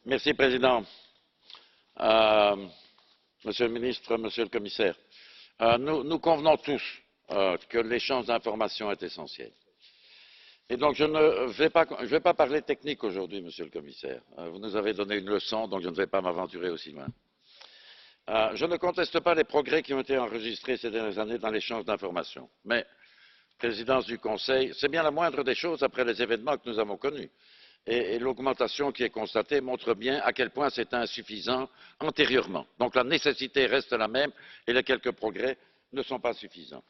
Merci, Président. Monsieur le Ministre, Monsieur le Commissaire, nous convenons tous que l'échange d'informations est essentiel. Et donc, je ne vais pas parler technique aujourd'hui, Monsieur le Commissaire. Vous nous avez donné une leçon, donc je ne vais pas m'aventurer aussi loin. Je ne conteste pas les progrès qui ont été enregistrés ces dernières années dans l'échange d'informations. Mais, Présidence du Conseil, c'est bien la moindre des choses après les événements que nous avons connus. Et l'augmentation qui est constatée montre bien à quel point c'était insuffisant antérieurement. Donc la nécessité reste la même et les quelques progrès ne sont pas suffisants.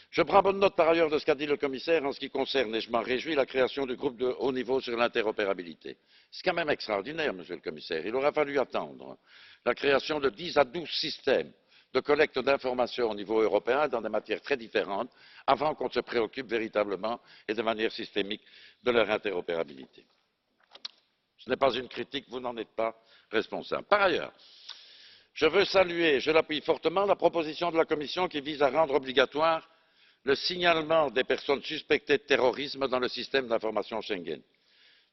Je prends bonne note par ailleurs de ce qu'a dit le commissaire en ce qui concerne, et je m'en réjouis, la création du groupe de haut niveau sur l'interopérabilité. C'est quand même extraordinaire, monsieur le commissaire. Il aura fallu attendre la création de 10 à 12 systèmes de collecte d'informations au niveau européen dans des matières très différentes avant qu'on se préoccupe véritablement et de manière systémique de leur interopérabilité. Ce n'est pas une critique, vous n'en êtes pas responsable. Par ailleurs, je veux saluer, je l'appuie fortement, la proposition de la Commission qui vise à rendre obligatoire le signalement des personnes suspectées de terrorisme dans le système d'information Schengen.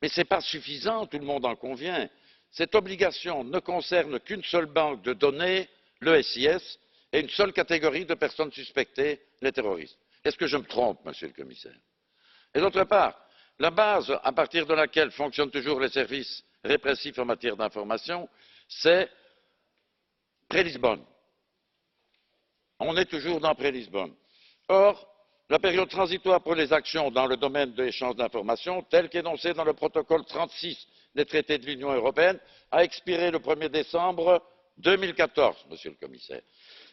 Mais ce n'est pas suffisant, tout le monde en convient. Cette obligation ne concerne qu'une seule banque de données, le SIS, et une seule catégorie de personnes suspectées, les terroristes. Est-ce que je me trompe, Monsieur le Commissaire? Et d'autre part, la base à partir de laquelle fonctionnent toujours les services répressifs en matière d'information, c'est pré-Lisbonne. On est toujours dans pré-Lisbonne. Or, la période transitoire pour les actions dans le domaine de l'échange d'informations, telle qu'énoncée dans le protocole 36 des traités de l'Union européenne, a expiré le 1er décembre 2014, Monsieur le Commissaire.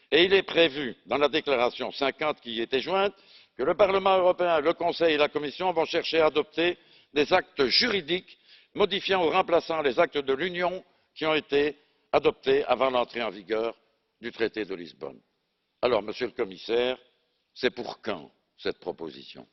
Et il est prévu, dans la déclaration 50 qui y était jointe, que le Parlement européen, le Conseil et la Commission vont chercher à adopter des actes juridiques modifiant ou remplaçant les actes de l'Union qui ont été adoptés avant l'entrée en vigueur du traité de Lisbonne. Alors, Monsieur le Commissaire, c'est pour quand cette proposition?